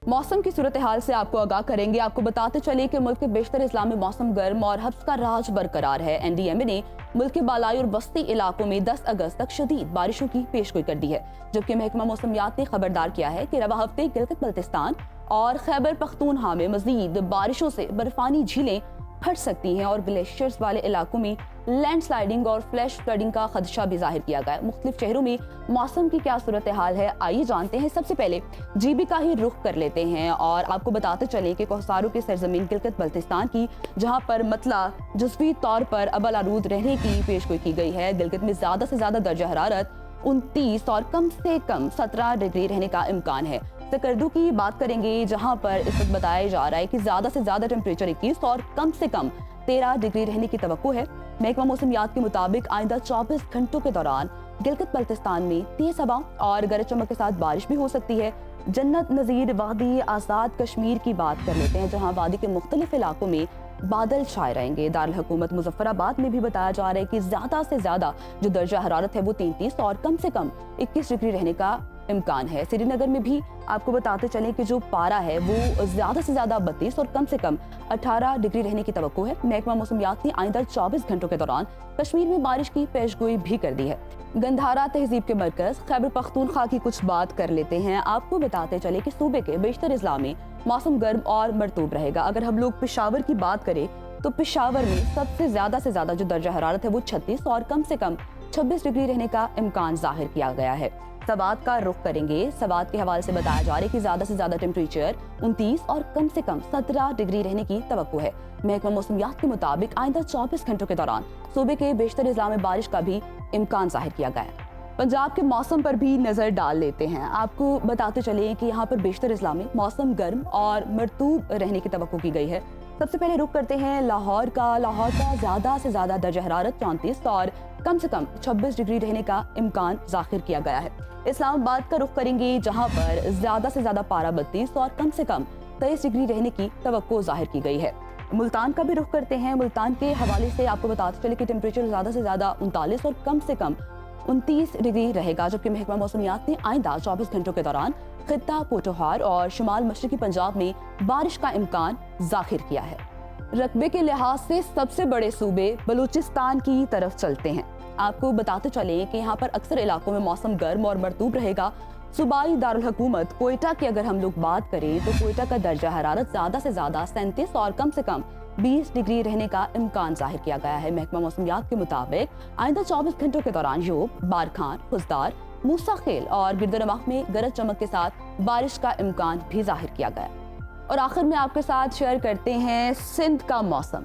मौसम की सूरत हाल से आपको आगाह करेंगे। आपको बताते चले कि मुल्क के बेशतर इस्लाम में मौसम गर्म और हब्स का राज बरकरार है। NDMA ने मुल्क के बालाई और बस्ती इलाकों में 10 अगस्त तक शदीद बारिशों की पेशगोई कर दी है, जबकि महकमा मौसमियात ने खबरदार किया है कि रवा हफ्ते गिलगित बल्तिस्तान और खैबर पख्तूनख्वा में मजीद बारिशों से बर्फानी झीलें फट सकती हैं और ग्लेशियर्स वाले इलाकों में लैंड स्लाइडिंग और फ्लैश फ्लडिंग का खदशा भी जाहिर किया गया है। मुख्तलिफ शहरों में मौसम की क्या सूरत हाल है, आइए जानते हैं। सबसे पहले GB का ही रुख कर लेते हैं और आपको बताते चलें कि कोहसारों की सरजमीन गिलगित बल्तिस्तान की, जहां पर मतला जुज़वी तौर पर अबल आलूद रहने की पेशगोई की गई है। गिलगित में ज़्यादा से ज़्यादा दर्जा हरारत 29 और कम से कम 17 डिग्री रहने का इम्कान है। सकर्दू की बात करेंगे, जहां पर इस वक्त बताया जा रहा है कि ज्यादा से ज्यादा टेम्परेचर 21 और कम से कम 13 डिग्री रहने की तवक्को है। महकमा मौसमियात के मुताबिक आइंदा 24 घंटों के दौरान गिलगित बल्तिस्तान में तेज हवा और गरज चमक के साथ बारिश भी हो सकती है। जन्नत नज़ीर वादी आज़ाद कश्मीर की बात कर लेते हैं, जहां वादी के मुख्तलिफ इलाकों में बादल छाए रहेंगे। दारुल हुकूमत मुजफ्फराबाद में भी बताया जा रहा है कि ज्यादा से ज्यादा जो दर्जा हरारत है वो 33 और कम से कम 21 डिग्री रहने का इम्कान है। श्रीनगर में भी आपको बताते चलें कि जो पारा है वो ज्यादा से ज्यादा 32 और कम से कम 18 डिग्री रहने की तवक्को है। महकमा मौसमियात ने आइंदा 24 घंटों के दौरान कश्मीर में बारिश की पेशगोई भी कर दी है। गंधारा तहजीब के मरकज खैबर पख्तूनख्वा की कुछ बात कर लेते हैं। आपको बताते चले कि सूबे के बेशतर इज़्ला में मौसम गर्म और मरतूब रहेगा। अगर हम लोग पेशावर की बात करें तो पेशावर में सबसे ज्यादा जो दर्जा हरारत है वो 36 और कम से कम 26 डिग्री रहने का इम्कान जाहिर किया गया है। सवात का रुख करेंगे। सवात के हवाले से बताया जा रहा है कि ज्यादा से ज्यादा टेम्परेचर 29 और कम से कम 17 डिग्री रहने की तवक्को है। महकमा मौसमियात के मुताबिक आइंदा 24 घंटों के दौरान सूबे के बेशतर इज़्ला में बारिश का भी इम्कान जाहिर किया गया है। पंजाब के मौसम पर भी नजर डाल लेते हैं। आपको बताते चले कि यहाँ पर बेशतर इज़्ला में मौसम गर्म और मरतूब रहने की तवक्को की गई है। सबसे पहले रुख करते हैं लाहौर का ज्यादा से ज्यादा दर्जा हरारत 34 और कम से कम 26 डिग्री रहने का इम्कान जाहिर किया गया है। इस्लामाबाद का रुख करेंगे, जहां पर ज्यादा से ज्यादा पारा 32 और कम से कम 23 डिग्री रहने की तवक्को जाहिर की गई है। मुल्तान का भी रुख करते हैं। मुल्तान के हवाले से आपको बताते चले कि टेम्परेचर ज्यादा से ज्यादा 39 और कम से कम 29 डिग्री रहेगा, जबकि महकमा मौसमियात ने आइंदा 24 घंटों के दौरान खित्ता पोठोहार और शुमाल मशरकी पंजाब में बारिश का इम्कान जाहिर किया है। रकबे के लिहाज से सबसे बड़े सूबे बलूचिस्तान की तरफ चलते हैं। आपको बताते चले कि यहाँ पर अक्सर इलाकों में मौसम गर्म और मरतूब रहेगा। सूबाई दारुल हुकूमत कोयटा की अगर हम लोग बात करें तो कोयटा का दर्जा हरारत ज्यादा से ज्यादा 37 और कम से कम 20 डिग्री रहने का इम्कान जाहिर किया गया है। महकमा मौसमियात के मुताबिक आइंदा 24 घंटों के दौरान योग, बारखान, खुजदार, मूसा खेल और गिरदनवाह में गरज चमक के साथ बारिश का इम्कान भी जाहिर किया गया। और आखिर में आपके साथ शेयर करते हैं सिंध का मौसम।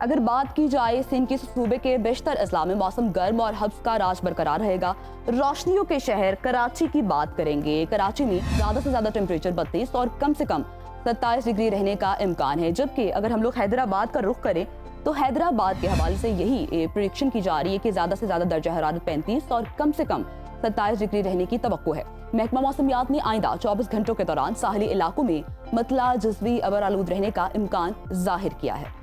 अगर बात की जाए सिंध के सूबे के बेशतर इज़्ला में मौसम गर्म और हब्स का राज बरकरार रहेगा। रोशनियों के शहर कराची की बात करेंगे। कराची में ज्यादा से ज्यादा टेम्परेचर 32 और कम से कम 27 डिग्री रहने का इम्कान है, जबकि अगर हम लोग हैदराबाद का रुख करें तो हैदराबाद के हवाले से यही प्रेडिक्शन की जा रही है कि ज्यादा से ज्यादा दर्जा हरारत 35 और कम से कम 27 डिग्री रहने की तवक्को है। महकमा मौसमियात ने आइंदा 24 घंटों के दौरान साहली इलाकों में मतला जुज़वी अबर आलूद रहने का इम्कान जाहिर किया है।